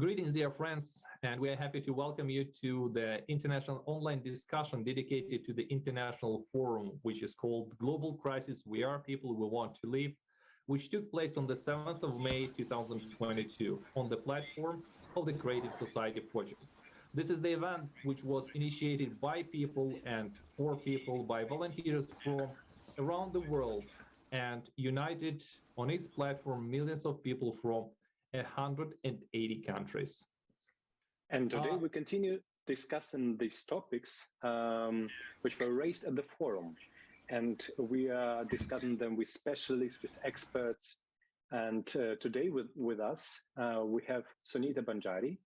Greetings, dear friends, and we are happy to welcome you to the international online discussion dedicated to the international forum, which is called Global Crisis, We Are People We Want to Live, which took place on the 7th of May 2022 on the platform of the Creative Society Project. This is the event which was initiated by people and for people, by volunteers from around the world, and united on its platform millions of people from 180 countries. And today we continue discussing these topics which were raised at the forum. And we are discussing them with specialists, with experts. And today with us, we have Sunita Banjade.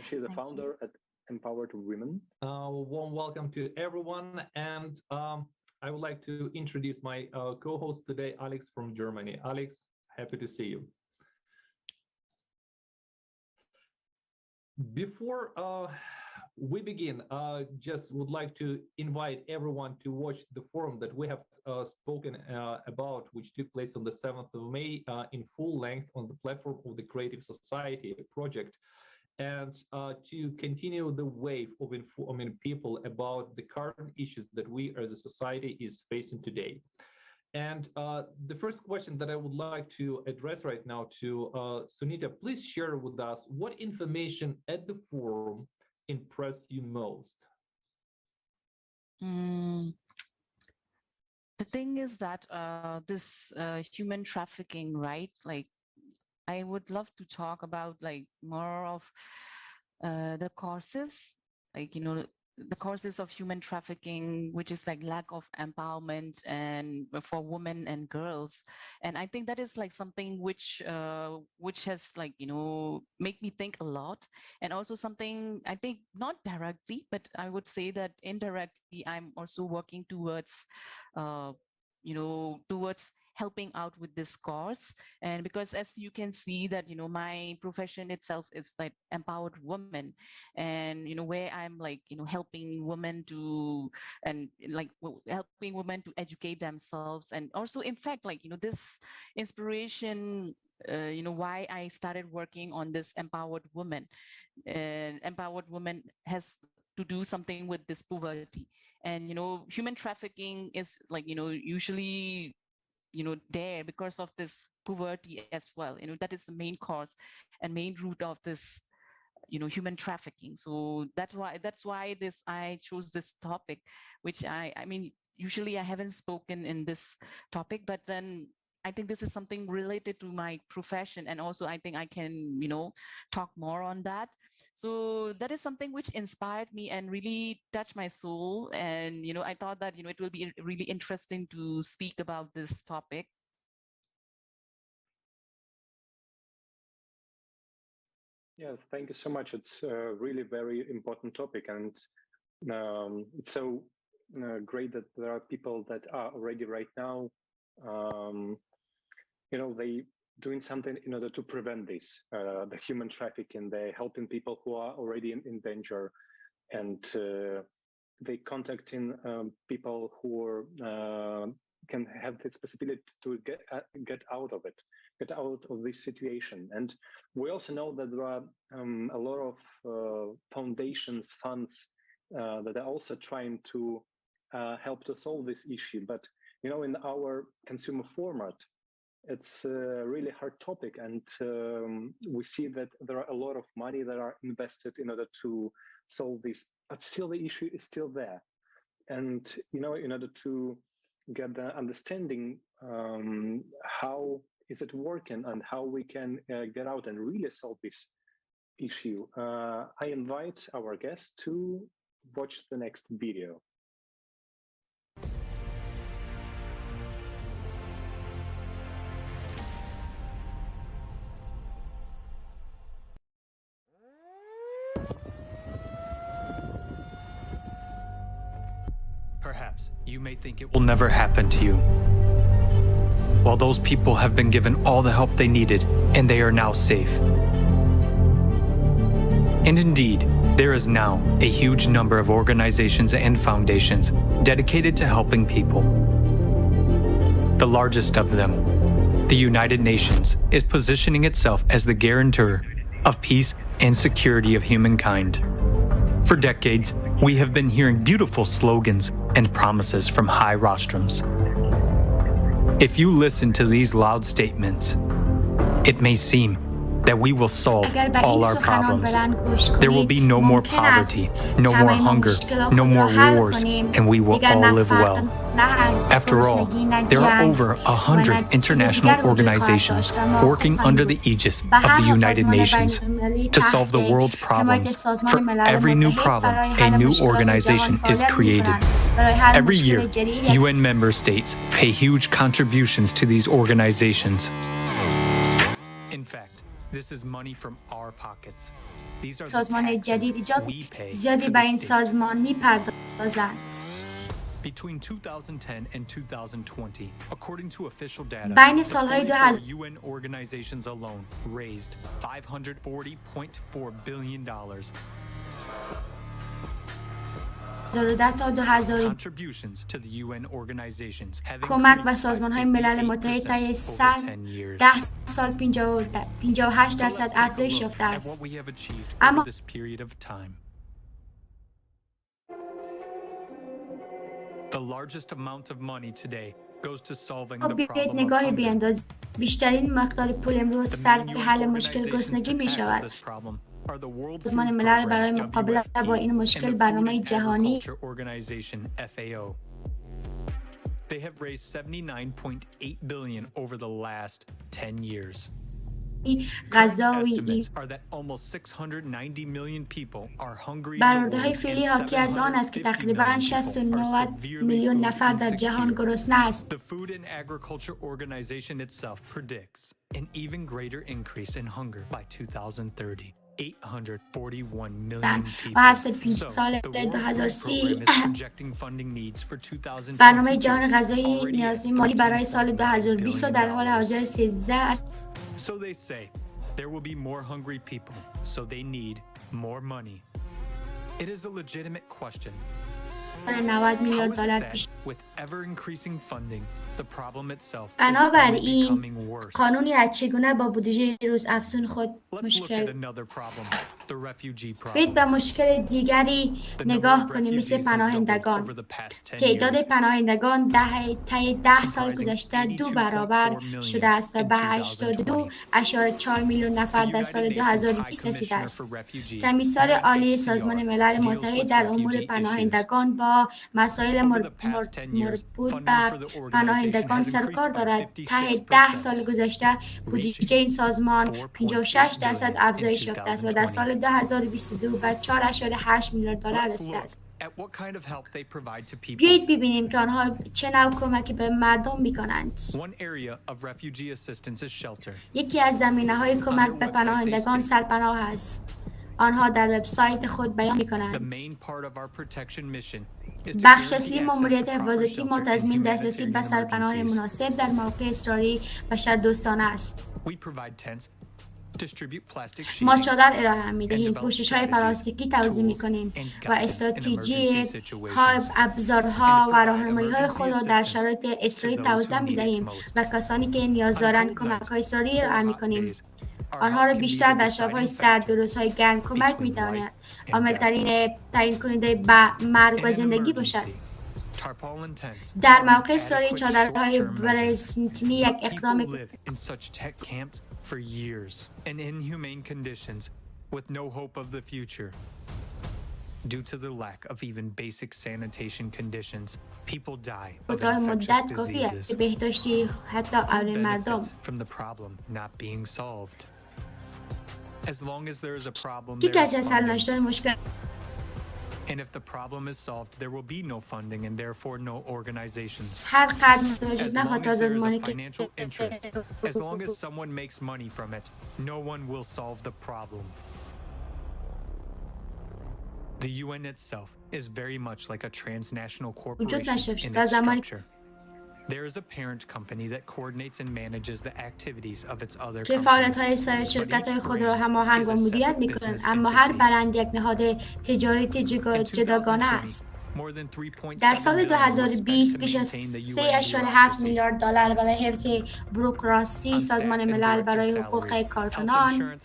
She's the founder at Empowered Women. Warm welcome to everyone. And I would like to introduce my co-host today, Alex from Germany. Alex, happy to see you. Before we begin, just would like to invite everyone to watch the forum that we have spoken about, which took place on the 7th of May in full length on the platform of the Creative Society Project, and to continue the wave of informing people about the current issues that we as a society is facing today. And the first question that I would like to address right now to Sunita, please share with us what information at the forum impressed you most? The thing is that this human trafficking, right? Like, I would love to talk about like more of the causes, like, you know, the causes of human trafficking, which is like lack of empowerment and for women and girls. And I think that is like something which has like, you know, make me think a lot. And also something, I think not directly, but I would say that indirectly, I'm also working towards, you know, towards helping out with this cause. And because as you can see that, you know, my profession itself is like empowered women, and, you know, where I'm like, you know, helping women to, and like helping women to educate themselves. And also, in fact, like, you know, this inspiration, you know, why I started working on this empowered woman, and empowered woman has to do something with this poverty. And, you know, human trafficking is like, you know, usually, you know, there because of this poverty as well. You know, that is the main cause and main root of this, you know, human trafficking. So that's why I chose this topic, which I mean, usually I haven't spoken in this topic, but then I think this is something related to my profession, and also I think I can, you know, talk more on that. So that is something which inspired me and really touched my soul. And, you know, I thought that, you know, it will be really interesting to speak about this topic. Yeah, thank you so much. It's a really very important topic, and it's so great that there are people that are already right now, you know, they doing something in order to prevent this, the human trafficking. They're helping people who are already in danger, and they contacting people who can have this possibility to get out of it, get out of this situation. And we also know that there are a lot of foundations, funds that are also trying to help to solve this issue. But, you know, in our consumer format, it's a really hard topic, and we see that there are a lot of money that are invested in order to solve this, but still the issue is still there. And, you know, in order to get the understanding how is it working and how we can get out and really solve this issue, I invite our guests to watch the next video. Perhaps you may think it will never happen to you. While those people have been given all the help they needed, and they are now safe. And indeed, there is now a huge number of organizations and foundations dedicated to helping people. The largest of them, the United Nations, is positioning itself as the guarantor of peace and security of humankind. For decades, we have been hearing beautiful slogans and promises from high rostrums. If you listen to these loud statements, it may seem that we will solve all our problems. There will be no more poverty, no more hunger, no more wars, and we will all live well. After all, there are over 100 international organizations working under the aegis of the United Nations to solve the world's problems. For every new problem, a new organization is created. Every year, UN member states pay huge contributions to these organizations. In fact, this is money from our pockets. These are the سازمان جدید ایجاد taxes we pay زیادی to به the این state. سازمان میپردازند. Between 2010 and 2020, according to official data, بین the سالهای 44 UN organizations alone raised $540.4 billion. 2010 تا 2000 Contributions to the UN organizations have کمک به increased by سازمان‌های ملل متحد 58% طی over 10 years. 10 سال 58% So let's take a افزایش look یافته at what است. we have achieved اما over this period of time. The largest amount of money today goes to solving the بیایید problem of نگاهی hunger. بیاندازیم. بیشترین مقدار پول امروز The صرف main به UN حل مشکل organizations گرسنگی to می tackle شود. this problem are the World سازمان Food ملل Program, برای مقابله با این WFP, مشکل and the برنامه Food and جهانی Agriculture Organization, FAO. They have raised $79.8 billion over the last 10 years. Current غذایی estimates are that almost 690 million people are hungry in the برآورده‌های world, فعلی and حاکی از آن است که 750 تقریباً million people 69 are severely میلیون food نفر در جهان insecure. گرسنه است. The Food and Agriculture Organization itself predicts an even greater increase in hunger by 2030. 841 million people. و 750 So, سال the World Food 2030 Program is projecting funding needs for 2022 برنامه جهان غذایی already نیازی at مالی برای سال 13 2020 را در حال billion. حاضر 13 So they say there will be more hungry people, so they need more money. It is a legitimate question. 90 How میلیارد is it دلار that, پیش. with ever-increasing funding, the problem itself is only بنابراین becoming worse? قانونی از چگونه با بودجه روز افزون خود Let's look at مشکل another problem, the refugee بیایید به problem. مشکل دیگری The number نگاه of کنیم مثل refugees has doubled پناهندگان. over the past 10 تعداد years. پناهندگان طی 10 سال comprising گذشته 2 82.4 برابر million شده است و in به 2020. 82.4 میلیون نفر The در United سال Nations 2020 High رسیده Commissioner است. for Refugees, کمیسار عالی UNHCR, سازمان ملل deals متحد with در امور refugee پناهندگان با مسائل Over the past 10 years, مربوط funding به for the organization پناهندگان has سر و کار increased by دارد. طی 56%, 10 سال گذشته بودجه این سازمان 56% افزایش یافته است و در سال 2022 به 4.8 میلیارد دلار Let's رسیده look است. at what kind of help they provide to people. بیایید ببینیم که آنها چه نوع کمکی به مردم می‌کنند. One area of refugee assistance is shelter. یکی از زمینه‌های کمک به پناهندگان سرپناه است. آنها در وبسایت خود بیان The می‌کنند. main part of our protection mission is to بخش guarantee اصلی access ماموریت to proper حفاظتی ما shelter in تضمین دسترسی به humanitarian سرپناه emergencies. مناسب در مواقع اضطراری بشردوستانه است. We provide tents, distribute plastic ما sheeting, چادر ارائه می‌دهیم، and develop پوشش‌های strategies, پلاستیکی توزیع tools, می‌کنیم and و guides in استراتژی emergency ها، situations, ابزارها and و provide راهنمایی‌های emergency خود را در assistance شرایط اضطراری to those توسعه who need it می‌دهیم most. و کسانی که نیاز On دارند cold nights کمک‌های اضطراری or ارائه hot می‌کنیم. days, our آنها را help can be بیشتر the در شب‌های deciding سرد factor و روزهای گرم کمک between می‌تواند life and عامل تعیین کننده مرگ In و an زندگی باشد. emergency, tarpaulin tents در are موقع an اضطراری adequate چادرهای short-term measure. برسنتینی یک People اقدام live in such tech camps for years in inhumane conditions with no hope of the future. Due to the lack of even basic sanitation conditions, people die of کوتاه infectious مدت کافی است diseases. که بهداشتی حتی Who برای مردم. benefits from the problem not being solved? As long as there is a problem, چی there کسی is از حل funding. نشدن مشکل And if the problem is solved, there will be no funding and therefore no organizations. هر قدر وجود As نخواهد long تا as there is زمانی a که financial interest, as long as someone makes money from it, no one will solve the problem. The UN itself is very much like a transnational corporation in its structure. There is a parent company that coordinates and manages the activities of its other که companies. فعالیت‌های سایر شرکت‌های خود را هماهنگ و مدیریت می‌کنند، اما هر برند یک نهاد تجارتی جداگانه است. در سال 2020 بیش از 3.7 میلیارد دلار برای حفظ بوروکراسی سازمان ملل برای حقوق کارکنان،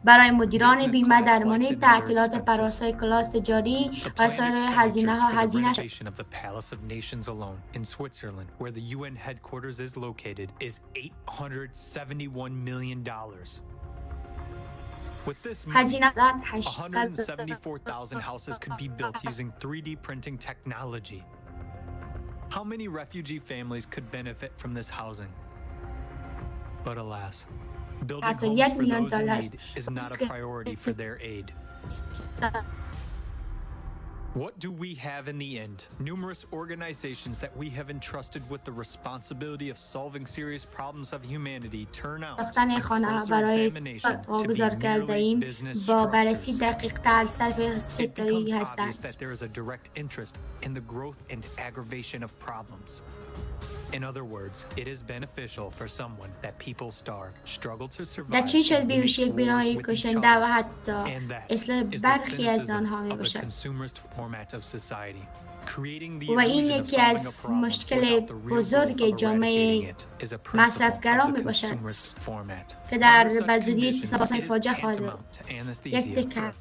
برای مدیران بیمه درمانی، تعطیلات پروازهای کلاس تجاری و سایر هزینه‌ها هزینه شد. With this money, 174,000 houses could be built using 3D printing technology. How many refugee families could benefit from this housing? But alas, building homes for those in need is not a priority for their aid. What do we have in the end? Numerous organizations that we have entrusted with the responsibility of solving serious problems of humanity turn out ساختن خانه‌ها برای واگذار کرده ایم با بررسی دقیق‌تر صرف سکتوری هستند. In other words, it is beneficial for someone that people starve, struggle to survive, در چین شاید بیهوشی یک بیماری کشنده و حتی اصلاح برخی از آنها می باشد. و این یکی از مشکل بزرگ جامعه مصرفگران می باشد که در بزودی استثنا باسان فاجعه خواهد یک دکه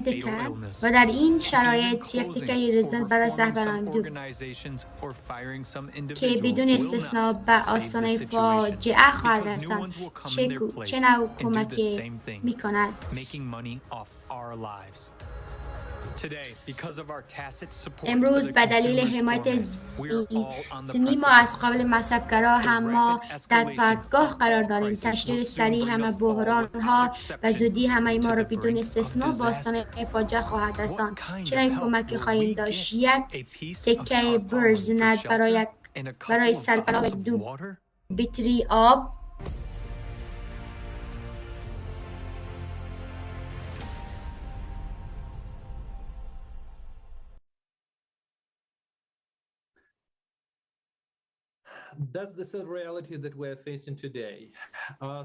و در این شرایط یک دکه رزن برای رهبران دو که بدون استثنا بر آستانه فاجعه خواهد رساند چه نوع کمکی می کند؟ امروز به دلیل حمایت ذهنی ما از قبل مصرفگرا هم ما در پرتگاه قرار داریم. تشدید سریع همه بحران‌ها و زودی همه ما را بدون استثنا به آستانه فاجعه خواهد رساند. چرا کمکی خواهیم داشت؟ یک تکه برز نت برای سرپناه دو بیتری آب، That's the sad reality that we're facing today.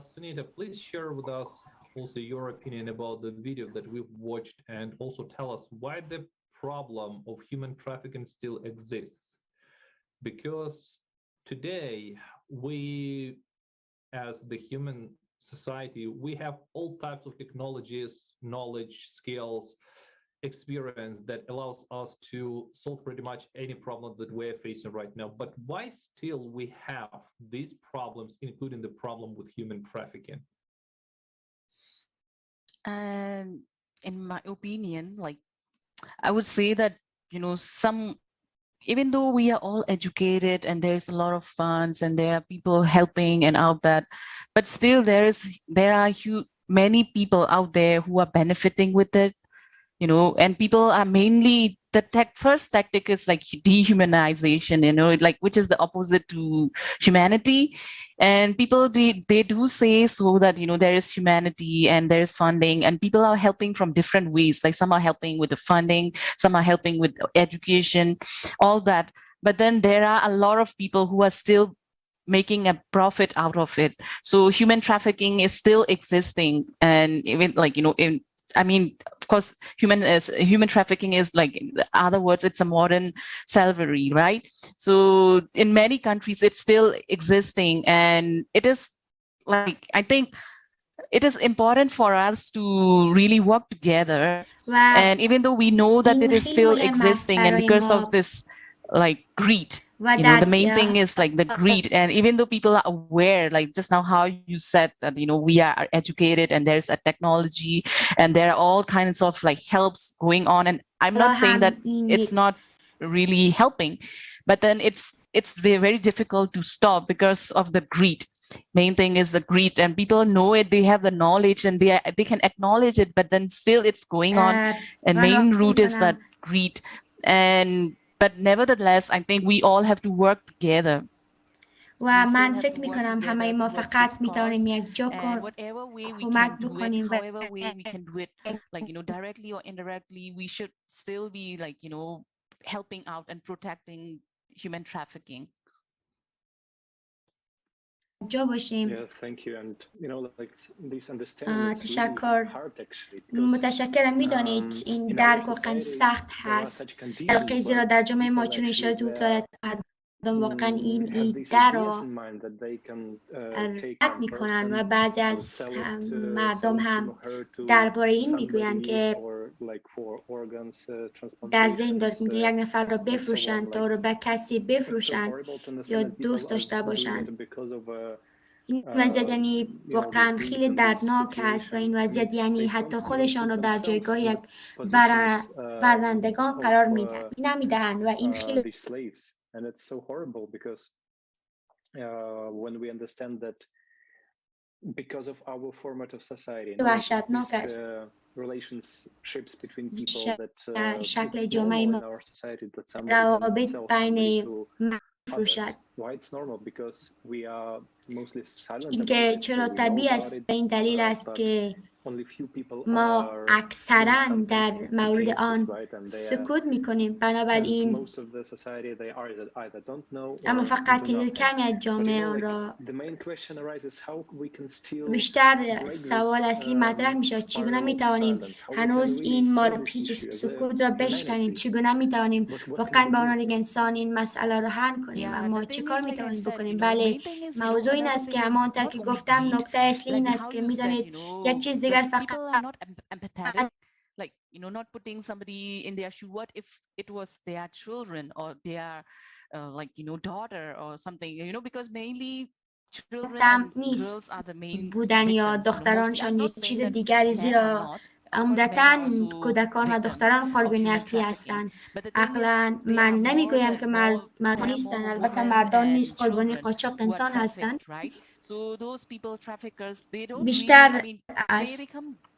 Sunita, please share with us also your opinion about the video that we've watched and also tell us why the problem of human trafficking still exists. Because today we, as the human society, we have all types of technologies, knowledge, skills, experience that allows us to solve pretty much any problem that we're facing right now. But why still we have these problems, including the problem with human trafficking? And in my opinion, like I would say that, you know, even though we are all educated and there's a lot of funds and there are people helping and all that, but still there are many people out there who are benefiting with it. You know, and people are mainly first tactic is like dehumanization, you know, like which is the opposite to humanity. And people they do say so that, you know, there is humanity and there is funding and people are helping from different ways. Like some are helping with the funding, some are helping with education, all that. But then there are a lot of people who are still making a profit out of it. So human trafficking is still existing, and even like, you know, I mean, of course, human trafficking is like, in other words, it's a modern slavery, right? So in many countries, it's still existing. And it is like, I think it is important for us to really work together. Wow. And even though we know that it is still existing and because of this like greed, you know, the main thing is like the greed. And even though people are aware, like just now how you said that, you know, we are educated and there's a technology and there are all kinds of like helps going on. And I'm not saying that it's not really helping, but then it's very difficult to stop because of the greed. Main thing is the greed, and people know it, they have the knowledge and they can acknowledge it, but then still it's going on. And main root is that greed. But nevertheless, I think we all have to work together. و من فکر میکنم همه ما فقط میتونیم یک جا کمک بکنیم و however way we can do it, like, you know, directly or indirectly, we should still be like, you know, helping out and protecting human trafficking. جا باشیم. تشکر. متشکرم. میدانید این درک واقعا سخت هست، زیرا در جامعه ما چون اشاره دارد مردم واقعا این ایده را رد میکنن و بعضی از مردم هم درباره این میگویند که در ذهن دارد که یک نفر را بفروشند تا رو به کسی بفروشند یا دوست داشته باشند. این وضعیت یعنی واقعا خیلی دردناک است و این وضعیت یعنی حتی خودشان را در جایگاه یک برندگان قرار نمیدهند و این خیلی وحشتناک است. شکل جامعه ما روابط بین فروشد. اینکه چرا طبیعی است به این دلیل است که ما اکثرا در مورد آن سکوت میکنیم. بنابراین اما فقط کمی از جامعه آن را بیشتر سوال اصلی مطرح میشه: چگونه میتوانیم هنوز این مارپیچ سکوت را بشکنیم؟ چگونه میتوانیم واقعا به عنوان یک انسان این مسئله را حل کنیم؟ اما چه کار میتوانیم بکنیم؟ بله، موضوع این است که همانطور که گفتم نکته اصلی این است که میدانید یک چیز دیگر فقط empathetic, like not putting somebody in their shoe. What if it was their children or their like daughter or something, because mainly children and girls are the main بودن یا دخترانشان یک چیز دیگری، زیرا عمدتاً کودکان و دختران قربانی اصلی هستند. عقلاً من نمیگویم که مردان نیستند، البته مردان نیز قربانی قاچاق انسان هستند، بیشتر است.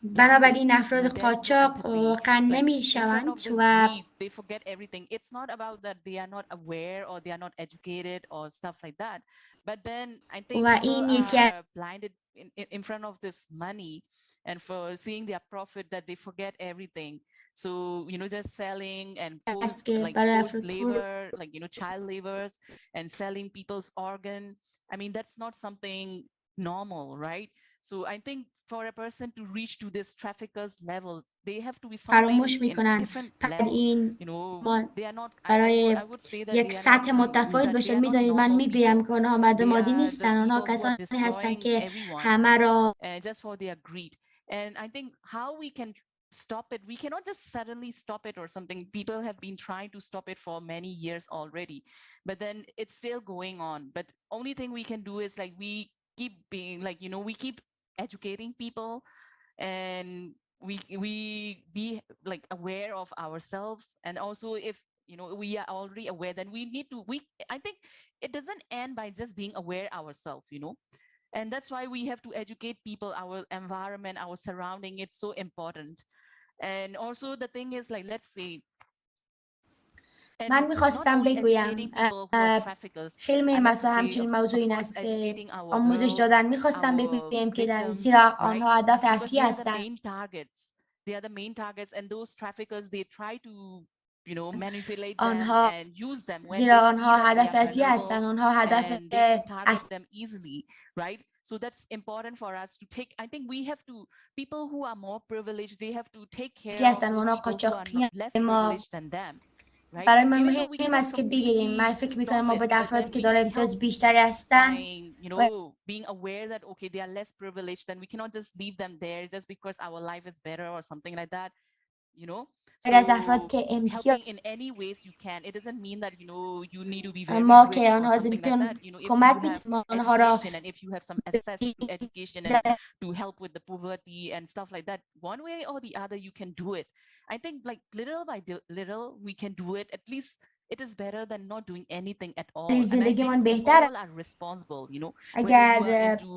بنابراین افراد قاچاق واقعا نمی شوند و این یکی and for seeing their profit that they forget everything. So, just selling and forced labor, like, child labors and selling people's organ. I mean, that's not something normal, right? So I think for a person to reach to this traffickers level, they have to be something in a different level. They are not, I would say that یک سطح متفاوت باشد. میدانید من میگویم که آنها مردم عادی نیستند، آنها کسانی هستند که همه را just for their greed. And I think how we can stop it, we cannot just suddenly stop it or something. People have been trying to stop it for many years already, but then it's still going on. But only thing we can do is like we keep being like, we keep educating people, and we be like aware of ourselves. And also if we are already aware, then we need to I think it doesn't end by just being aware ourselves, and that's why we have to educate people. Our environment, our surrounding, it's so important. And also the thing is, like, let's say, من میخواستم بگویم خیلی مهم است و همچنین موضوع این است که آموزش دادن. میخواستم بگویم که در زیرا آنها هدف اصلی هستند. They are the main targets, and those traffickers, they try to manipulate them and use them when زیرا آنها هدف اصلی هستند. آنها هدف them easily, right? So that's important for us to take. I think we have to, people who are more privileged, they have to take care of those people who are not less privileged than them. برای من مهم است که بگیریم. من فکر می‌کنم ما به افرادی که دارای امتیاز بیشتری هستند being aware that okay, they are less privileged, then we cannot just leave them there just because our life is better or something like that. از افراد که امتیاز in any ways you can. It doesn't mean that you need to be very rich or something like that. کمک می‌کنیم آنها را and if you have some access to education and to help with the poverty and stuff like that, one way or the other you can do it. I think like little by little we can do it. At least it is better than not doing anything at all. And I think we all are responsible, whether you are into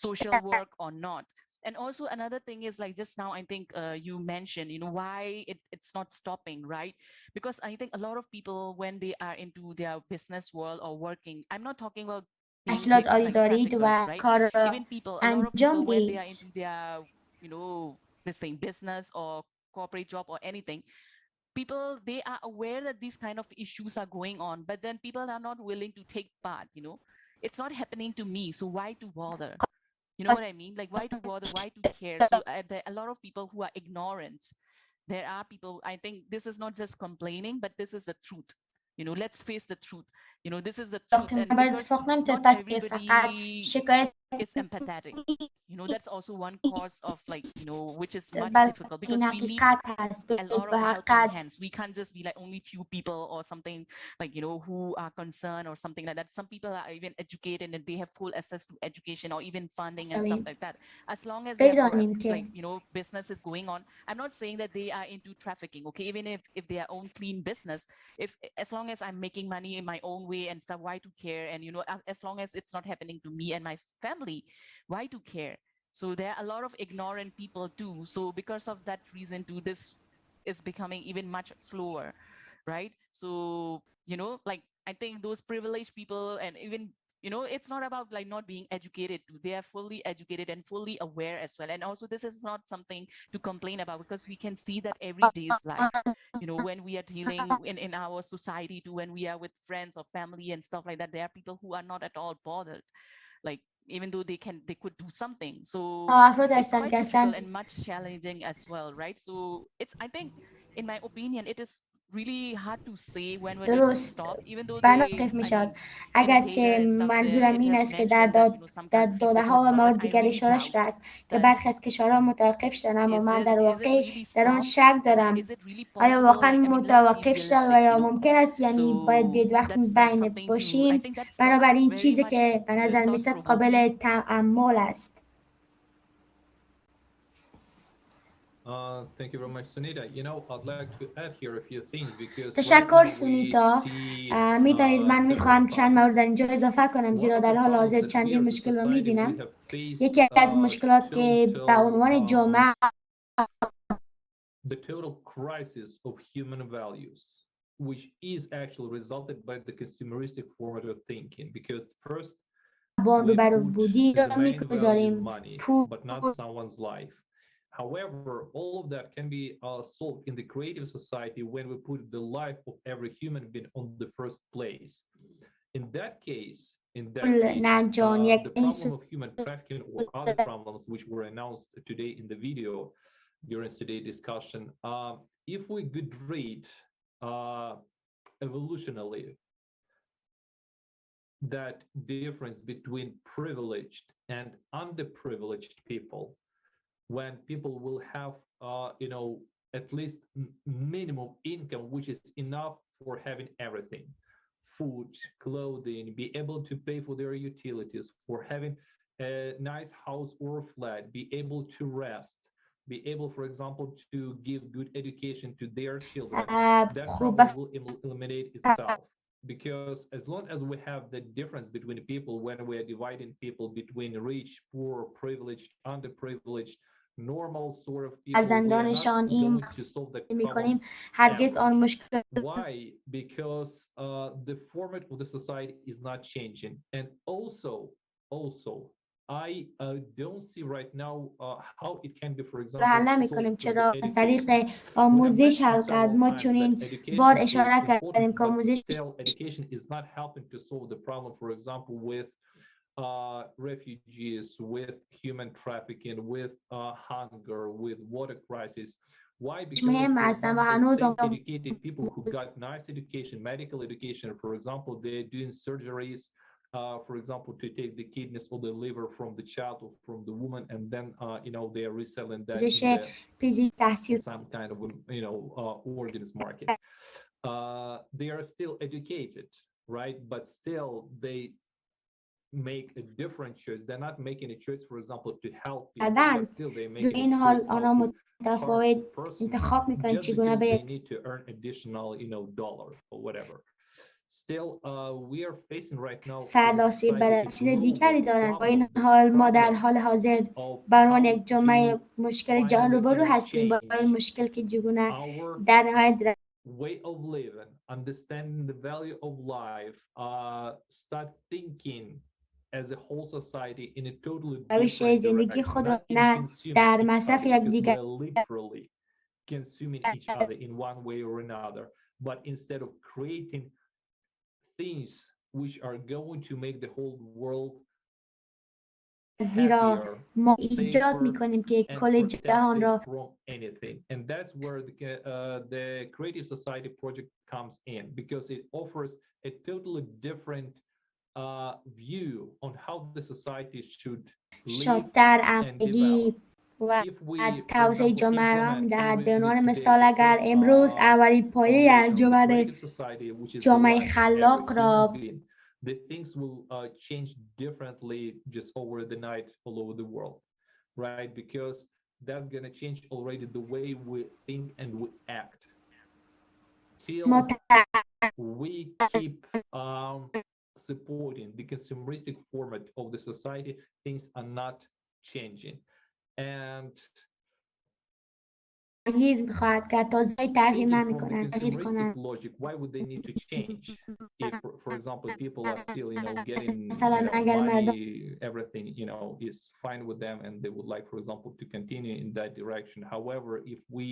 social work or not. And also another thing is like just now I think you mentioned why it's not stopping, right? Because I think a lot of people when they are into their business world or working, I'm not talking about اصلاحات عالی دارید و کار را انجام when they are دهید. into their this thing business or corporate job or anything, people, they are aware that these kind of issues are going on, but then people are not willing to take part, it's not happening to me, so why to bother? You know what I mean? Like, why to bother? Why to care? So there are a lot of people who are ignorant. There are people, I think this is not just complaining, but this is the truth. You know, let's face the truth. You know, this is the truth. And because not everybody is empathetic. You know, that's also one cause of, like, you know, which is much difficult because we need a lot of helping hands. We can't just be like only few people or something, like, you know, who are concerned or something like that. Some people are even educated and they have full access to education or even funding and stuff like that. As long as they have, like, you know, business is going on. I'm not saying that they are into trafficking, okay? Even if they are own clean business, as long as I'm making money in my own way and stuff, why to care? And, you know, as long as it's not happening to me and my family, why to care? So there are a lot of ignorant people too. So because of that reason too, this is becoming even much slower, right? So, you know, like, I think those privileged people, and even, you know, it's not about like not being educated too. They are fully educated and fully aware as well. And also this is not something to complain about because we can see that every day's life, you know, when we are dealing in our society too, when we are with friends or family and stuff like that, there are people who are not at all bothered. Like, even though they could do something. So it's quite difficult and much challenging as well, right? So it's, I think, in my opinion, it is really hard to say when it will stop, even though they, I mean, اگرچه منظورم این است که در داده ها و موارد دیگر اشاره شده است که برخی از کشورها متوقف شدن، اما من در واقع در آن شک دارم. آیا واقعا متوقف شد و یا ممکن است یعنی باید بیاید وقت بین باشیم؟ بنابراین چیزی که به نظر می‌رسد قابل تأمل است. Thank you very much, Sunita. You know, I'd like to add here a few things because تشکر سونیتا. میدانید من میخواهم چند مورد در اینجا اضافه کنم زیرا در حال حاضر چندین مشکل را میبینم. یکی از مشکلات که به عنوان جامعه the total crisis of human values, which is actually resulted by the consumeristic format of thinking, because first we put the main value money, but not someone's life. However, all of that can be solved in the creative society when we put the life of every human being on the first place. In that case, the problem of human trafficking or other problems which were announced today in the video during today's discussion, if we could read evolutionally that difference between privileged and underprivileged people, when people will have, you know, at least minimum income, which is enough for having everything, food, clothing, be able to pay for their utilities, for having a nice house or flat, be able to rest, be able, for example, to give good education to their children, that problem will eliminate itself. Because as long as we have the difference between people, when we are dividing people between rich, poor, privileged, underprivileged, normal sort of people, we are not going to solve the problem. Why? Because the format of the society is not changing. And also I don't see right now how it can be, for example, چرا از طریق آموزش حل کرد. ما چنین بار اشاره کردیم که آموزش education is not helping to solve the problem, for example, with refugees, with human trafficking, with hunger, with water crisis. Why? Because educated people who got nice education, medical education, for example, they're doing surgeries, for example, to take the kidneys or the liver from the child or from the woman, and then you know, they are reselling that in some kind of, you know, organs market. They are still educated, right? But still they make a different choice. They're not making a choice, for example, to help people, but still they're making a choice how to harm the person just because they need to earn additional, you know, dollar or whatever. Still, we are facing right now فرداسی بررسی دیگری دارند. با این حال ما در حال حاضر به عنوان یک جامعه مشکل جهان روبرو هستیم با این مشکل که چگونه در نهایت way of living, understanding the value of life, start thinking as a whole society in a totally different direction, not in consuming each other, because we're literally consuming each other in one way or another, but instead of creating things which are going to make the whole world زیرا ما ایجاد میکنیم که کل جهان را from anything. And that's where the Creative Society project comes in, because it offers a totally different view on how the society should live شادتر، and عمقی develop. و If we, for توسعه example, جامعه را implement می‌دهد. به عنوان today مثال the اگر first امروز اولین پایه foundation of the انجمن Creative Society, which is the جامعه life of every خلاق را human being, the things will change differently just over the night all over the world, right? Because that's going to change already the way we think and we act. Till we keep supporting the consumeristic format of the society, things are not changing. And می‌خواهد که تازه طرحی taking من from the می‌کنند consumeristic logic, why would they need to change? If, for example, people are still, getting money, everything, is fine with them, and they would like, for example, to continue in that direction. However, if we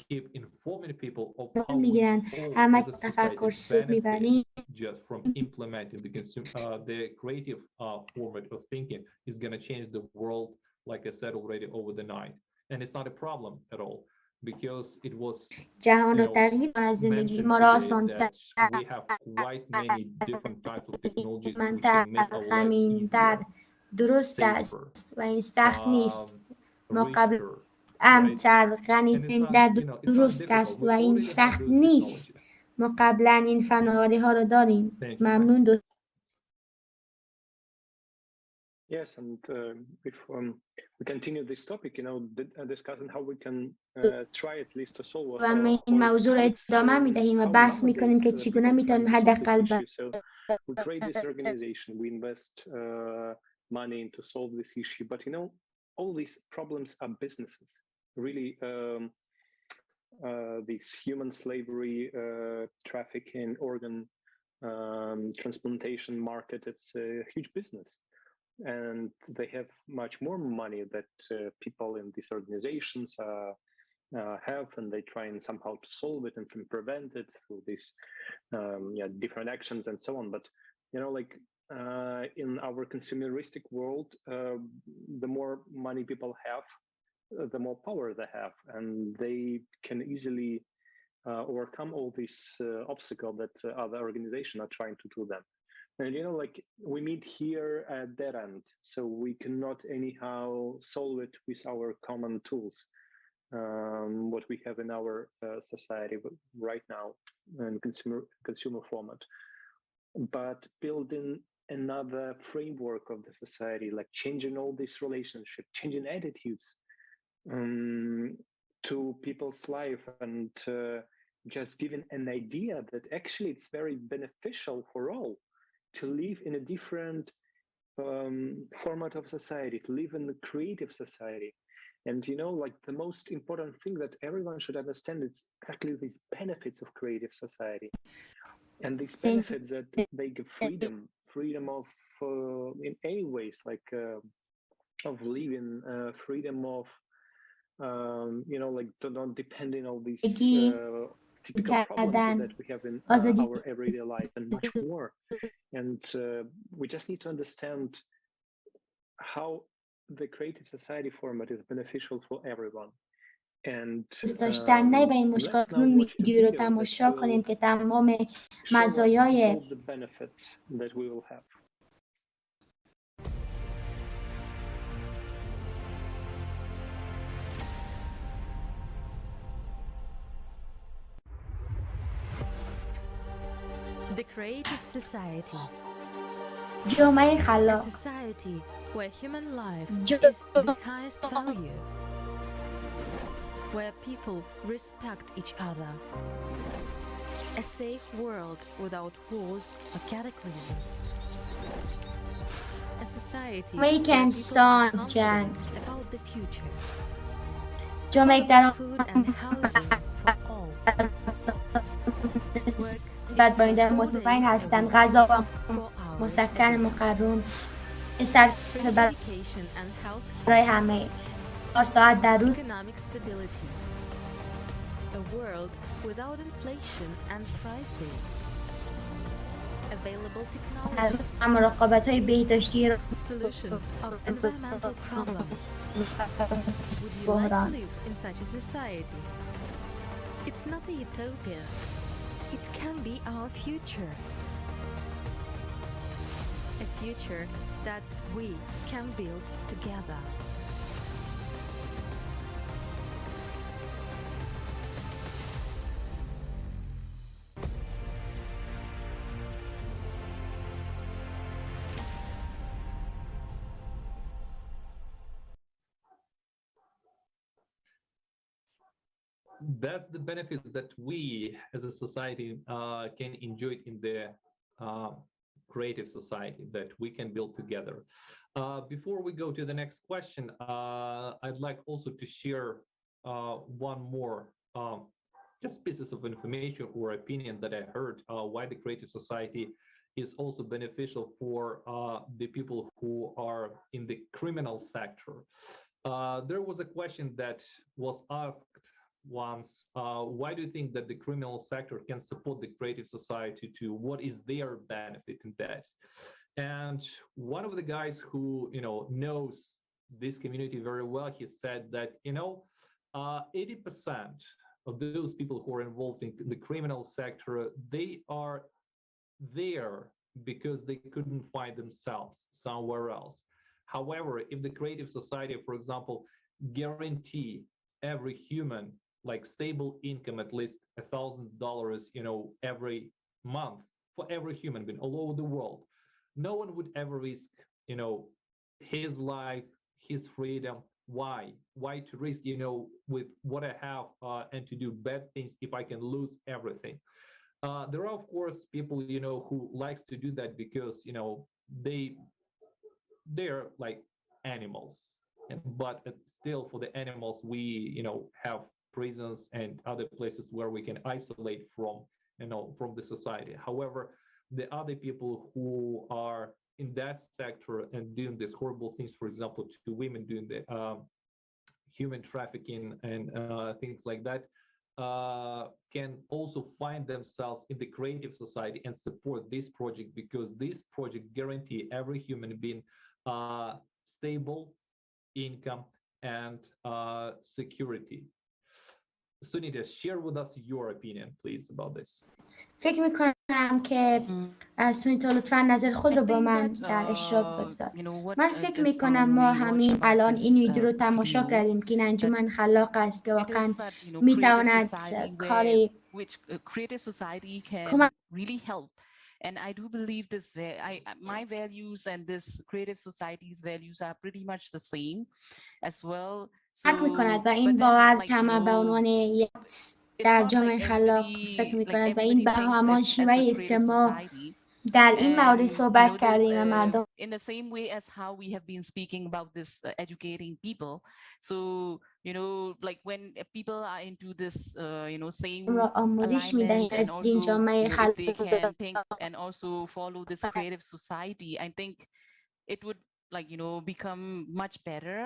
keep informing people of how we all as a society benefit just from implementing the creative format of thinking, is going to change the world, like I said already, over the night. And it's not a problem at all, because it was جهان را تغییر کند، زندگی ما را آسان‌تر we have quite many different types of technologies which can make our life غمین‌تر درست است و این سخت نیست. ما قبل امتر غنی‌تر درست است و این سخت نیست. ما قبلا این فناوری ها را داریم. ممنون. Yes, and if we continue this topic, discussing how we can try at least to solve. و ما این موضوع را ادامه می‌دهیم و بحث می‌کنیم که چگونه می‌تونیم حداقل we create this organization, we invest money to solve this issue, but all these problems are businesses. Really, this human slavery, trafficking, organ transplantation market, it's a huge business. And they have much more money that people in these organizations have, and they try and somehow to solve it and prevent it through these different actions and so on. But in our consumeristic world, the more money people have, the more power they have, and they can easily overcome all these obstacles that other organizations are trying to do them. And we meet here at that end, so we cannot anyhow solve it with our common tools, what we have in our society right now in consumer format. But building another framework of the society, like changing all this relationship, changing attitudes to people's life, and just giving an idea that actually it's very beneficial for all to live in a different format of society, to live in the creative society. And the most important thing that everyone should understand is exactly these benefits of creative society. And these benefits that they give freedom of in any ways, like of living, freedom of not depending on these typical problems that we have in our everyday life, and much more. And we just need to understand how the creative society format is beneficial for everyone. And دوست داشتنی به این مشکلون ویدیو رو تماشا کنیم که تمام مزایای The creative society. جامعه خلاق. A society where human life is the highest value. Where people respect each other. A safe world without wars or cataclysms. A society where people are confident about the future. Food and housing for all. بعد باید مطمئن هستند غذا و مسکن مقرون صرف برای همه 4 ساعت در روز. available technology, از مراقبت های بهداشتی solution of environmental problems. Would you like to بحران. live in such a society? It's not a utopia. It can be our future. A future that we can build together. That's the benefits that we as a society can enjoy in the creative society that we can build together. Before we go to the next question, I'd like also to share one more just pieces of information or opinion that I heard why the creative society is also beneficial for the people who are in the criminal sector. There was a question that was asked once, why do you think that the criminal sector can support the creative society too? What is their benefit in that? And one of the guys who, knows this community very well, he said that, 80% of those people who are involved in the criminal sector, they are there because they couldn't find themselves somewhere else. However, if the creative society, for example, guarantee every human like stable income, at least $1,000, every month for every human being all over the world, no one would ever risk, his life, his freedom. Why? Why to risk, with what I have and to do bad things if I can lose everything? There are, of course, people, who likes to do that because, they're like animals. But still, for the animals, we, have prisons and other places where we can isolate from the society. However, the other people who are in that sector and doing these horrible things, for example, to women doing the human trafficking and things like that, can also find themselves in the creative society and support this project, because this project guarantee every human being stable income and security. Sunita, share with us your opinion, please, about this. فکر میکنم که سونیتا لطفا نظر خود رو با من در اشتراک بگذار. من فکر میکنم ما همین الان این ویدیو رو تماشا کردیم که این انجمن خلاق است که واقعا میتواند کاری کمک And I do believe my values and this creative society's values are pretty much the same as well. میکند و این باور که ما به عنوان یک در جامعه خلاق فکر میکند و این به همان شیوهی است که ما در این مورد صحبت کردیم و مردم in the same way as how we have been speaking about this educating people. So like when people are into this same alignment, and also if they can think and also follow this creative society, I think it would become much better.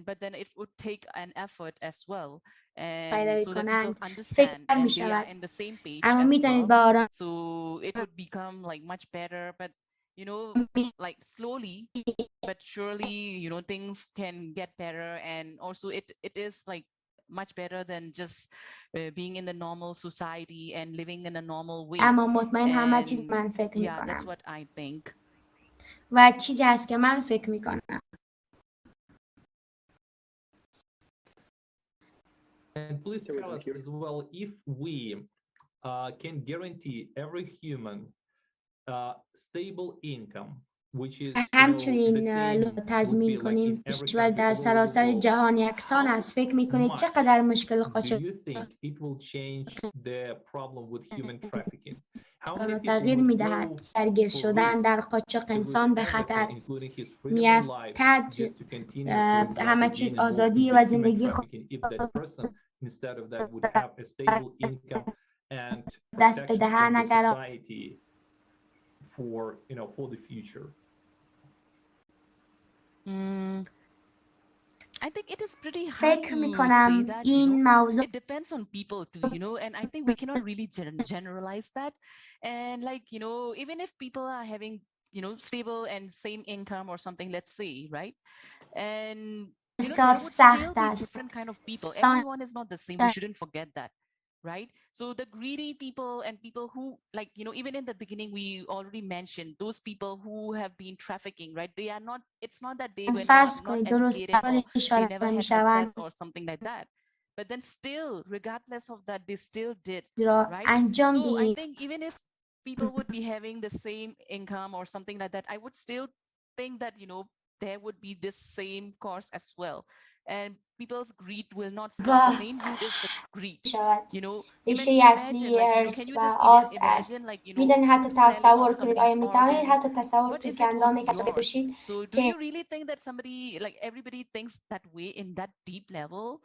But then it would take an effort as well, and so that people understand and they are in the same page as well. So it would become much better, but slowly but surely things can get better. And also it is much better than just being in the normal society and living in a normal way. اما مطمئن همه چیز من فکر میکنم. That's what I think. و چیزی هست که من فکر میکنم. And please tell us as well if we can guarantee every human stable income, which is همچنین تضمین کنیم کشور در سراسر جهان یکسان است. فکر میکنید چقدر مشکل قاچاق تغییر میدهد؟ درگیر شدن در قاچاق انسان به خطر میافتد. همه چیز آزادی و زندگی خود دست بدهد اگر I think it is pretty hard فکر to say میکنم that, این موضوع it depends on people too, and I think we cannot really generalize that. And like, even if people are having, stable and same income or something, let's say, right? And بسیار there would سخت still be است. different kind of people. Everyone is not the same. We shouldn't forget that. Right? So the greedy people and people who, like, even in the beginning, we already mentioned those people who have been trafficking, right? They are not, it's not that they were not educated or they never had access or something like that. But then still, regardless of that, they still did, right? So I think even if people would be having the same income or something like that, I would still think that, there would be this same course as well. And people's greed will not stop. The main root is the greed. ریشه Imagine, اصلی like, ارث can you و just آس even است. imagine, like, میدونید حتی selling تصور off کنید، آیا somebody's میتوانید organ? حتی تصور What کنید if که it اندام was کسی yours? بپوشید So do که you really think that somebody, like, everybody thinks that way in that deep level?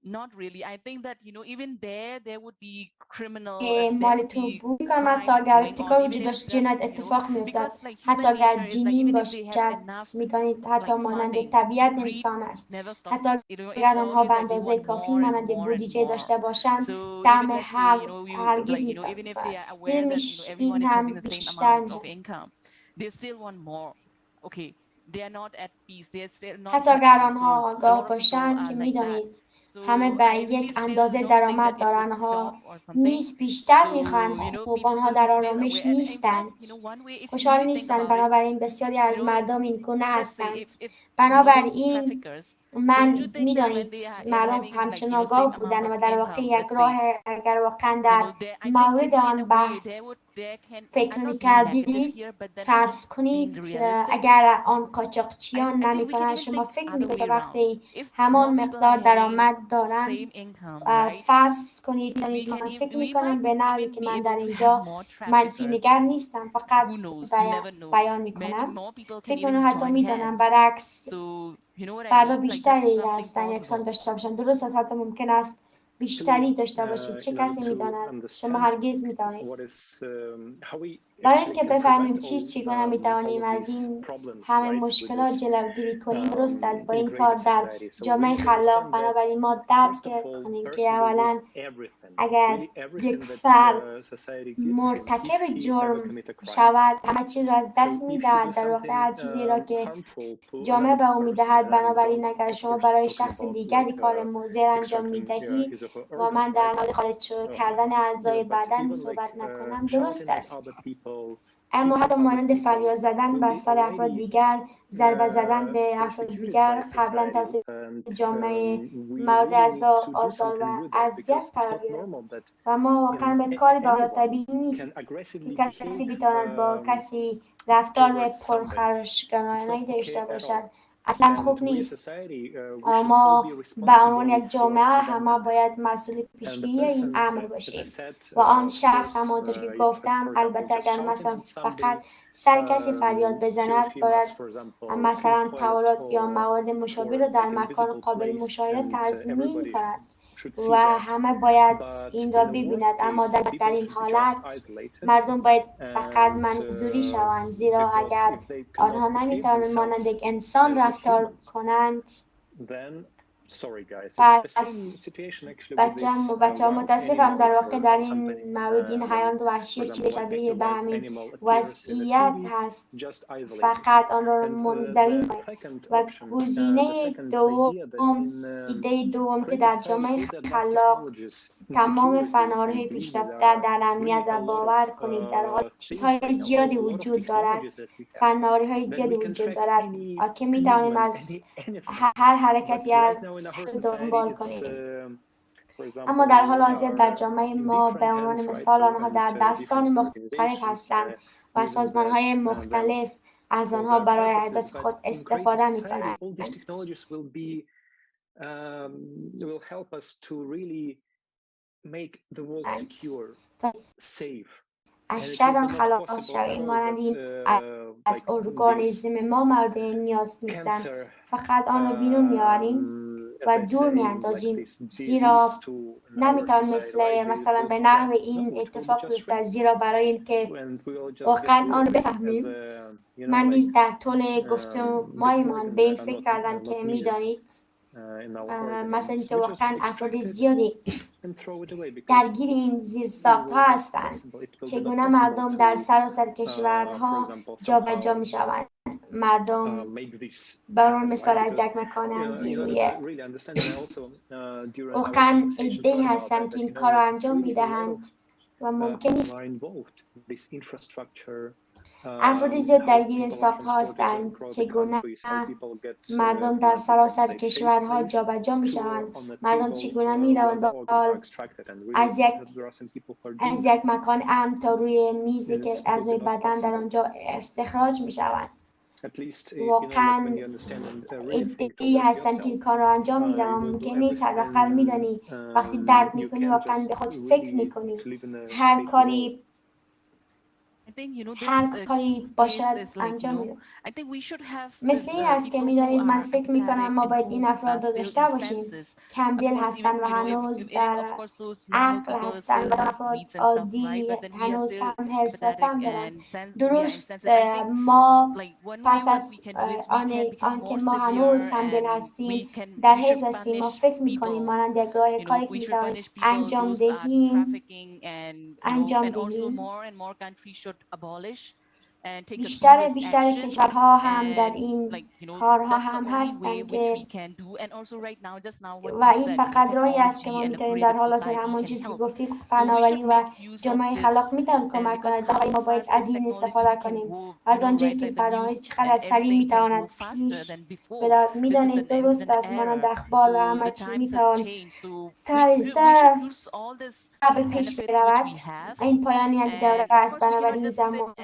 Not really. I think that, even there would be criminal, there مال would تو be بود کنم حتی crime اگر going on, ابتکار even وجود if داشت that, جنایت اتفاق میافتاد. because like حتی human اگر nature is like, جنین even if they have باشد، enough, میدانید حتی like, مانند funding, طبیعت greed انسان است. never stops. حتی It's اگر آنها always به like they اندازه want کافی more and مانند more and بودجه more. داشته باشند، So طعم even let's say, هرگز like, even if they میکنند. are aware that, everyone این is هم having the same بیشتر amount of میشه. income, they still want more. Okay, they are not at peace. They are still not حتی اگر happy. So آنها a آگاه lot of people باشند که are like that. میدانید So همه به I really یک still اندازه don't think درآمد that it would دارند، stop آنها or something. نیز بیشتر So, میخواهند. خب people آنها will در be still آرامش aware. And in نیستند، fact, one way, if you خوشحال really think نیستند. about it, بنابراین بسیاری از مردم این گونه let's say هستند. if those بنابراین traffickers, don't you من think that when میدانید they are مردم having, like, همچنان same آگاه amount بودند of و در واقع income, یک let's راه، say, اگر واقعا در I think مورد in a آن way بحث there can, فکر I'm not being negative میکردید، here, but then I'm فرض just being کنید realistic. اگر آن I قاچاقچیان think we can نمیکنند، even شما think فکر other میکنید که way around. وقتی If همان more people are مقدار having درآمد same دارند، income, right? فرض کنید We که من can, فکر we might میکنم به نحوی even که be من در able to have اینجا more منفی traffickers. نگر نیستم، فقط Who knows? You never know. بیان Maybe میکنم. more people can فکر even کنم حتی join میدانم hands. برعکس So, you know what I فردا mean? Like, that's بیشتری something هستن یکسان possible. داشته باشند. درست است، حتی ممکن است بیشتری داشته باشید. چه کسی میداند؟ شما هرگز میدانید. برای اینکه بفهمیم چگونه میتوانیم از این همه مشکلات جلوگیری کنیم، درست است با این کار در جامعه خلاق. بنابراین ما درک کنیم که اولا اگر یک فرد مرتکب جرم شود، همه چیز را از دست میدهد، در واقع هر چیزی را که جامعه به او میدهد. بنابراین اگر شما برای شخص دیگری کار مضر انجام میدهید و من در مورد خارج کردن اعضای بدن صحبت نکنم، درست است، اما حتی مانند فریاد زدن بر سر افراد دیگر، ضربه زدن به افراد دیگر قبلا توسط جامعه مورد آزار و اذیت قرار گرفت و ما واقعا به کاری به طبیعی نیست که کسی بتواند با کسی رفتار پرخراشگرانه داشته باشد. اصلا خوب نیست. ما به عنوان یک جامعه همه باید مسئول پیشگیری این امر باشیم و آن شخص همانطور که گفتم، البته اگر مثلا فقط سر کسی فریاد بزند، باید مثلا تولد یا موارد مشابه را در مکان قابل مشاهده تضمین کند و همه باید این را ببیند. اما در این حالت مردم باید فقط منظوری شوند، زیرا اگر آنها نمیتوانند مانند یک انسان رفتار کنند، پس بچه ها متاسفم، در واقع در این مورد این حیوان وحشی چیز شبیه به همین وضعیت هست، فقط آن را منزوی کنید. و گزینه دوم، ایده دوم که در جامعه خلاق تمام فناوری‌های پیشرفته در امنیت و باور کنید در حال چیزهای زیادی وجود دارد، فناوری‌های زیادی وجود دارد که می‌توانیم از هر حرکتی دنبال کنیم. اما در حال حاضر در جامعه ما به عنوان مثال آنها در دستان مختلف هستند و سازمان‌های مختلف از آنها برای اهداف خود استفاده می‌کنند. از شر خلاص شویم، مانند این از ارگانیسم ما مورد نیاز نیستند، فقط آن را بیرون می‌آوریم. و دور میاندازیم، زیرا نمیتوان مثلا به نحو این اتفاق بیفتد، زیرا برای اینکه واقعا آن رو بفهمیم من نیز در طول گفتمانمان به این فکر کردم که میدانید مثلا اینکه واقعا افراد زیادی درگیر این زیرساخت ها هستند. چگونه مردم در سراسر کشورها جابجا می شوند. مردم برای مثال از یک مکان امنی روی واقعا عده‌ای هستند که این کار را انجام می دهند و ممکن است افراد زیاد درگیر این ساخت ها هستند. چگونه مردم در سراسر کشورها جابجا می شوند. مردم چگونه می روند از یک مکان امن تا روی میزی که اعضای بدن در آنجا استخراج می شوند. واقعا ادعایی هستند که این کار را انجام می دهند. ممکن نیست حداقل می دانی وقتی درد می کنی واقعا به خود فکر می کنی هر کاری باشد انجام میدم. مثل این است که میدانید من فکر میکنم ما باید این افراد را داشته باشیم. کم دل هستند و هنوز در عقل هستند و افراد عادی هنوز هم حرص هم دارند. درست ما پس از آنکه ما هنوز هم دل هستیم در حرص هستیم، ما فکر میکنیم مانند یک راه کاری که میتوانیم انجام دهیم. بیشتر کشورها هم در این کارها هم هستند که و این فقط راهی است که ما میتونیم در حال حاضر همون چیزی که گفتید فناوری و جامعه خلاق میتونن کمک کنند. ولی ما باید از این استفاده کنیم از آنجایی که فناوری چقدر سریع میتواند پیش برود. میدانید درست از مانند اخبار و همه چی میتوان سریعتر قبل پیش برود. این پایان یک دوره است، بنابراین زمان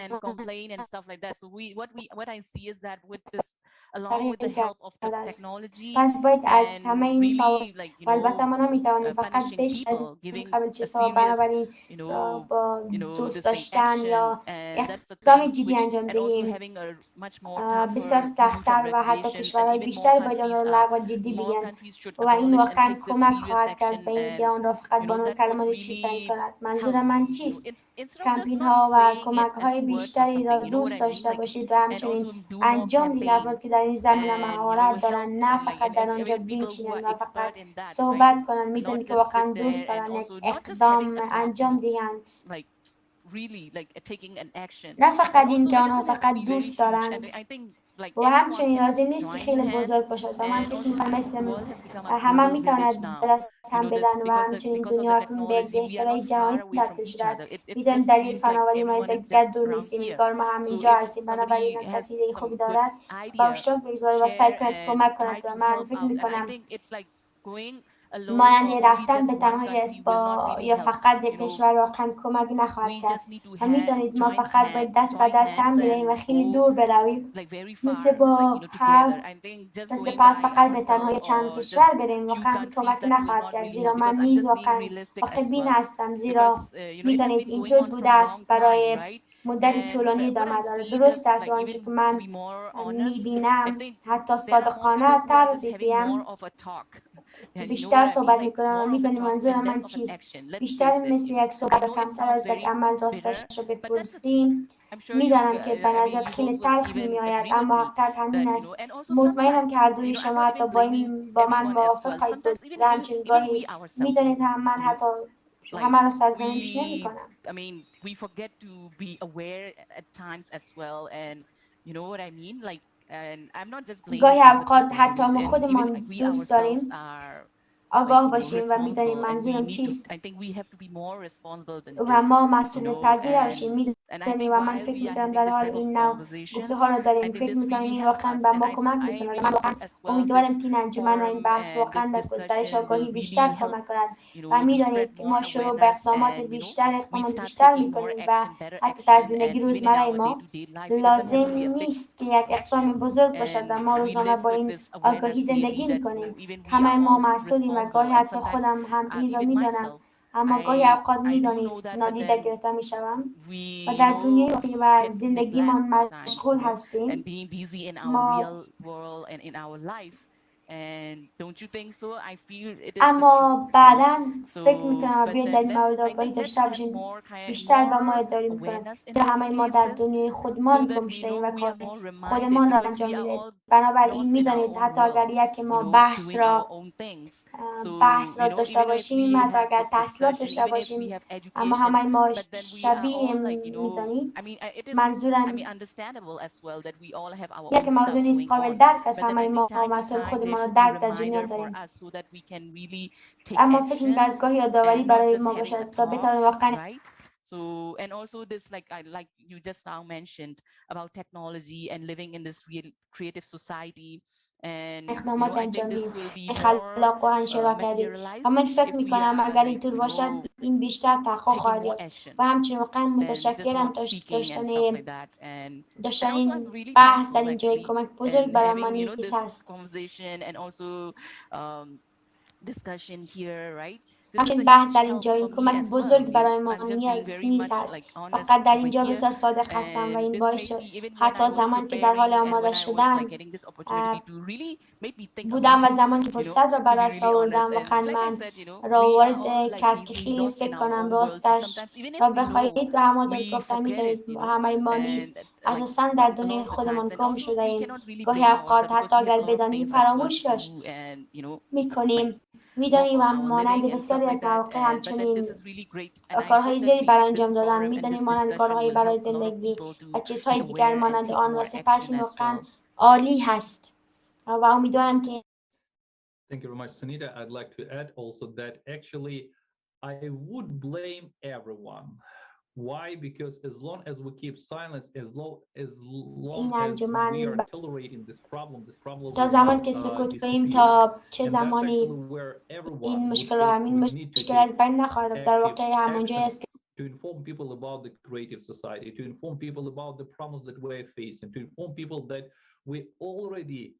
پس باید از همه این فواید و البته ما نمیتوانیم فقط بیش از این قبل چیزها، بنابراین با دوست داشتن یا اقدام جدی انجام دهیم. بسیار سخت‌تر و حتی کشورهای بیشتری باید آن را لغو جدی بگیرند و این واقعا کمک خواهد کرد به اینکه آن را فقط با نور کلمات چیز بیان کند. منظور من چیست؟ کمپین ها و کمک های بیشتری را دوست داشته باشید و همچنین انجام دهید افراد که در این زمینه مهارت دارند نه فقط در آنجا بنشینند و فقط صحبت کنند. میدونید که واقعا دوست دارند یک اقدام انجام دهند، نه فقط این که آنها فقط دوست دارند. و همچنین لازم نیست که خیلی بزرگ باشد و من فکر میکنم مثل همه میتواند دست هم بدن و همچنین دنیا به یک دهکده جهانی تبدیل شده است. میدانیم دلیل فناوری ما از یک جد دور نیستیم، این کار ما همینجا هستیم، بنابراین کسی ایده خوبی دارد با اشتراک بگذارد و سعی کند کمک کند و من فکر میکنم مانند رفتن به تنهایی است یا فقط یک کشور واقعا کمک نخواهد کرد و میدانید ما فقط باید دست به دست هم بدهیم و خیلی دور برویم، مثل با دست پس فقط به تنهایی چند کشور بریم واقعا کمک نخواهد کرد. زیرا من نیز واقعا واقع بین هستم، زیرا میدانید اینطور بوده است برای مدت طولانی ادامه داره. درست است و آنچه که من میبینم حتی صادقانه تر بگویم بیشتر صحبت میکنم و میدونی منظور من چیست. بیشتر مثل یک صحبت و کمتر از یک عمل راستش رو بپرسیم. میدانم که به نظر خیلی تلخ میآید اما حقیقت همین است. مطمئنم که هر دوی شما حتی با من موافق خواهید بود و همچنین گاهی میدانید من حتی همه رو سرزنش نمی کنم. گاهی اوقات حتی ما خودمان دوست داریم آگاه باشیم و میدانیم منظورم چیست و ما مسئولیت پذیر باشیم. میدانیم و من فکر میکنم در حال این نوع گفتگوها را داریم فکر میکنم این واقعا به ما کمک میکنه و من واقعا امیدوارم که این انجمن و این بحث واقعا در گسترش آگاهی بیشتر کمک کند و میدانید ما شروع به اقدامات بیشتر میکنیم و حتی در زندگی روزمره ما لازم نیست که یک اقدام بزرگ باشد و ما روزانه با این آگاهی زندگی میکنیم. همه ما مسئولیم و گاهی حتی خودم هم این را میدانم اما گاهی اوقات میدانید نادیده گرفته میشوم و در دنیای واقعی و زندگیمان مشغول هستیم. ما And don't you think so? I feel it is the اما truth, بعدا فکر So, میکنم but بیاید then در این مورد I آگاهی think let's داشته have باشیم more بیشتر و ما more داریم میکنند awareness in چرا these همه ما در cases, دنیای so خودمان that گم we شده ایم و we کار are more reminded, خودمان را because انجام we are میدهیم all بنابراین lost in our میدانید own حتی اگر worlds, یک ما بحث doing our را own things. بحث So, را داشته even if باشیم we حتی have اگر this تحصیلات discussion, داشته even if we باشیم have اما education, همه ما but then we are شبیه all like, میدانید I mean, it is, منظورم understandable as well that we all have our این است که own موضوع stuff نیست going قابل on. درک است But then همه I think ما time to مسائل time there خودمان را should be درک در جریان reminder for داریم us, so that we can really take اما فکر میکنم از actions گاهی یادآوری and not برای just ما having a باشد تا بتوانیم thoughts, واقعا right? So, and also this, like you just now mentioned about technology and living in this real creative society. And اقدامات I think انجام this دهیم will be more خلاق و انشراح کردیم و materialized من فکر if we میکنم are اگر like اینطور باشد این بیشتر تحقق taking خواهد more یافت action و همچنین واقعا than just متشکرم not speaking داشتن and stuff like that. And also I'm این really بحث در thankful اینجا actually, کمک بزرگ and برای ما having نیز this هست conversation and also discussion here, right? This is a همچنین بحث huge در help اینجا for این me کمک as well. بزرگ برای ما I'm just being very نیز much هست like honest فقط در over اینجا here, بسیار صادق هستم و and این this باعث made شد me, even when I حتی was زمان که در حال preparing and آماده when I was like شدن getting this opportunity to really make me think بودم و about, زمان که فرصت را to be براش really honest. آوردم And واقعا like I من said, را we are all وارد like کرد که easily خیلی lost in فکر our کنم own world. راستش Sometimes even if را we know, بخواهید و همانطور we گفتم forget it, میدانید همه ما نیز and like اساسا در a lot دنیای of the خودمان times. And گم also شده we ایم cannot really گاهی blame اوقات ourselves, حتی because we have اگر a lot of بدانیم things as well to فراموشش do, and like میکنیم work میدانیم on و our living مانند and stuff بسیاری از like that. مواقع And but then this همچنین is really great, and I hope کارهای that زیادی برای this انجام دادن forum and میدانیم this مانند discussion کارهای will help برای a lot of زندگی people و to چیزهای be دیگر aware and مانند take آن و more سپس action این as واقعا well. عالی هست و امیدوارم که Thank you very much, Sunita. I'd like to add also that actually I would blame everyone. Why? Because as long as we keep silence, as long این as we are انجمن tolerating this problem تا will زمان not که سکوت کنیم disappear. تا چه And that's actually زمانی where everyone این would مشکل و همین need to مشکل take از بین نخواهد رفت. در active واقع همانجایی action است که to inform people about the creative society, to inform people about the problems that we're facing, to inform people that we already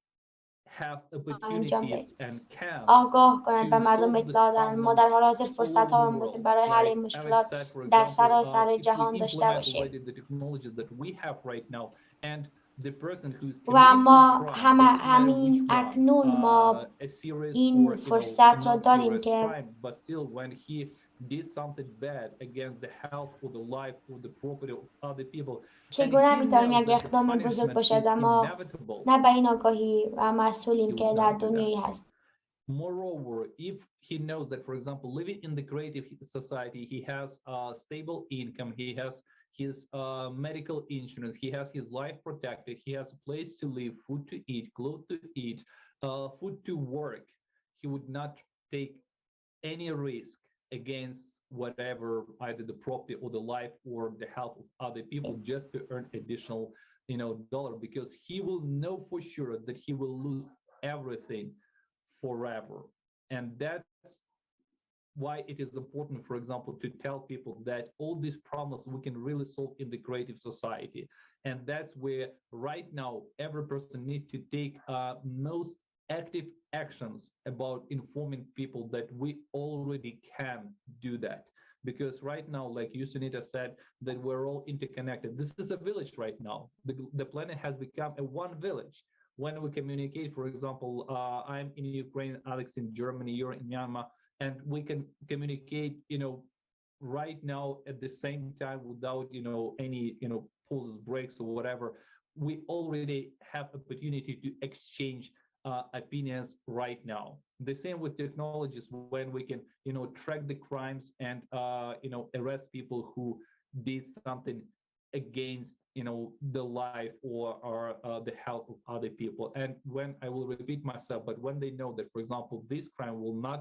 have انجام opportunities دهیم and can آگاه کنند به to مردم solve these اطلاع دهند ما در problems حال حاضر all فرصت over the ها world. برای حل Like این Alex مشکلات said, for در example, سراسر if we جهان داشته implement باشیم already the technologies that we have right now, and the person who's و committing ما crime, doesn't matter which همین one, اکنون ما a serious این or فرصت a را داریم non-serious که crime, but still when he did something bad against the health or the life or the property of other people, and چگونه he میتوانیم knows یک that the اقدام بزرگ punishment باشد is اما inevitable, نه به این آگاهی و he مسئولیم که would در not do that. دنیایی هست Moreover, if he knows that, for example, living in the creative society, he has a stable income, he has his medical insurance, he has his life protected, he has a place to live, food to eat, clothes to eat, food to work, he would not take any risk against whatever, either the property or the life or the health of other people, just to earn additional, dollar, because he will know for sure that he will lose everything forever. And that's why it is important, for example, to tell people that all these problems we can really solve in the creative society. And that's where right now every person needs to take most active actions about informing people that we already can do that. Because right now, like you, Sunita, said, that we're all interconnected. This is a village right now. The planet has become a one village. When we communicate, for example, I'm in Ukraine, Alex in Germany, you're in Myanmar, and we can communicate, right now at the same time without, any, pauses, breaks, or whatever. We already have opportunity to exchange opinions right now. The same with technologies, when we can, track the crimes and, arrest people who did something against the life or the health of other people. And when I will repeat myself, but when they know that, for example, this crime will not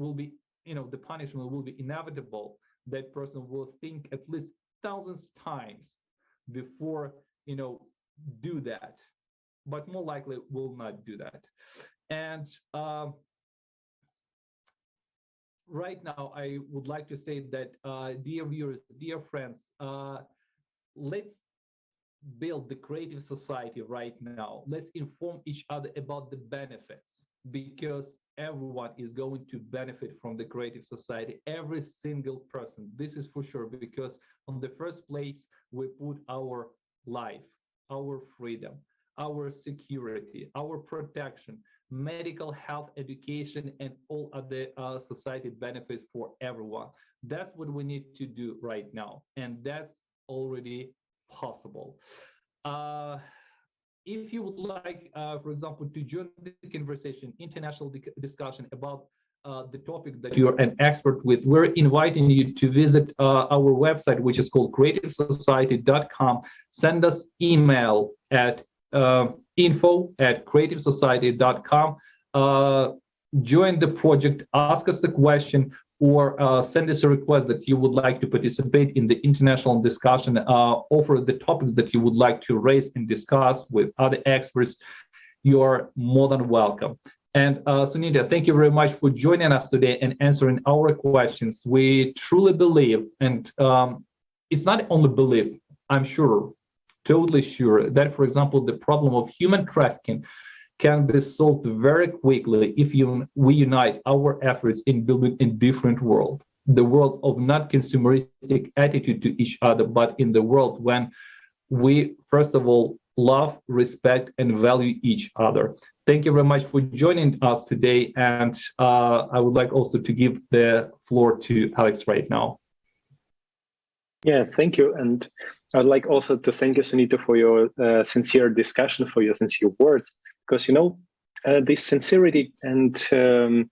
will be, the punishment will be inevitable, that person will think at least thousands times before do that, but more likely will not do that. And right now, I would like to say that, dear viewers, dear friends, let's build the creative society right now. Let's inform each other about the benefits, because everyone is going to benefit from the creative society, every single person. This is for sure, because on the first place, we put our life, our freedom, our security, our protection, medical health, education, and all other society benefits for everyone. That's what we need to do right now, and that's already possible. If you would like, for example, to join the conversation, international discussion about the topic that you're an expert with, we're inviting you to visit our website, which is called creativesociety.com. Send us email at info@creativesociety.com. Join the project, ask us the question, or send us a request that you would like to participate in the international discussion, offer the topics that you would like to raise and discuss with other experts. You're more than welcome. And Sunita, thank you very much for joining us today and answering our questions. We truly believe, and it's not only belief, I'm sure, totally sure, that, for example, the problem of human trafficking can be solved very quickly if we unite our efforts in building a different world, the world of not consumeristic attitude to each other, but in the world when we, first of all, love, respect, and value each other. Thank you very much for joining us today. And I would like also to give the floor to Alex right now. Yeah, thank you. And I'd like also to thank you, Sunita, for your sincere discussion, for your sincere words, because, you know, this sincerity and can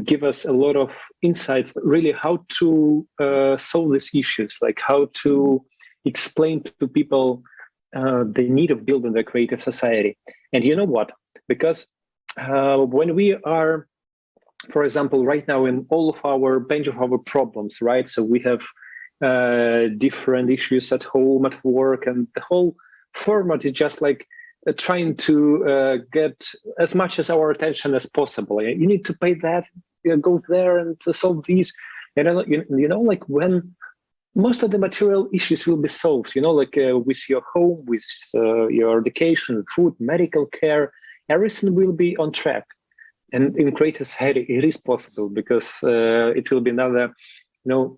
give us a lot of insights, really how to solve these issues, like how to explain to people the need of building the creative society. And you know what? Because when we are, for example, right now in all of our range of our problems, right? So we have different issues at home, at work, and the whole format is just like trying to get as much as our attention as possible. You need to pay that, go there and solve these. And you know, like when most of the material issues will be solved, you know, like with your home, with your education, food, medical care, everything will be on track. And in creative society, it is possible because it will be another, you know,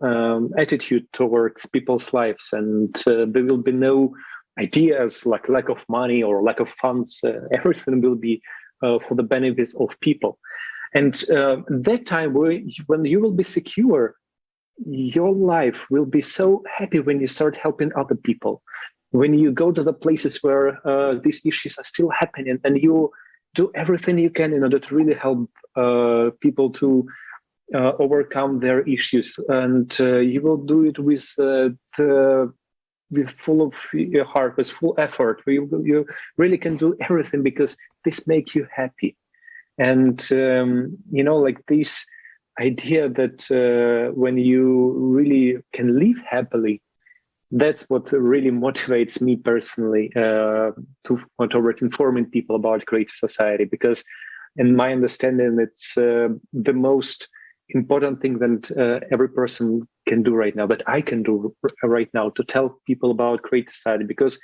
attitude towards people's lives, and there will be no ideas like lack of money or lack of funds. Everything will be for the benefits of people. And that time when you will be secure, your life will be so happy when you start helping other people. When you go to the places where these issues are still happening, and you do everything you can in order to really help people to overcome their issues, and you will do it with full of your heart, with full effort. You really can do everything because this makes you happy. And you know, like this idea that when you really can live happily, that's what really motivates me personally to want toward informing people about creative society, because in my understanding, it's the most important thing that every person can do right now, that I can do right now, to tell people about creative society, because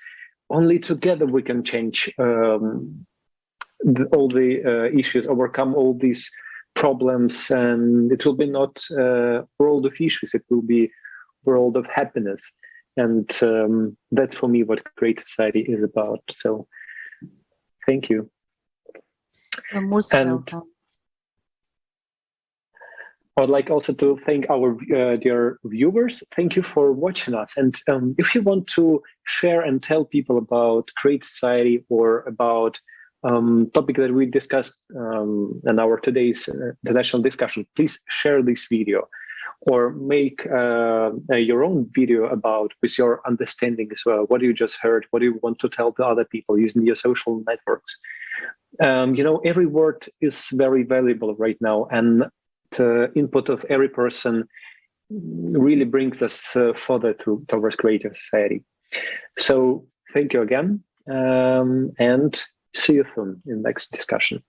only together we can change all the issues, overcome all these problems, and it will be not a world of issues, it will be a world of happiness. And that's for me what creative society is about. So thank you. You're most welcome. I'd like also to thank our dear viewers. Thank you for watching us. And if you want to share and tell people about creative society or about topic that we discussed in our today's international discussion, please share this video or make your own video about with your understanding as well. What you just heard, what you want to tell to other people using your social networks. You know, every word is very valuable right now, and the input of every person really brings us further towards creative society. So thank you again, and see you soon in the next discussion.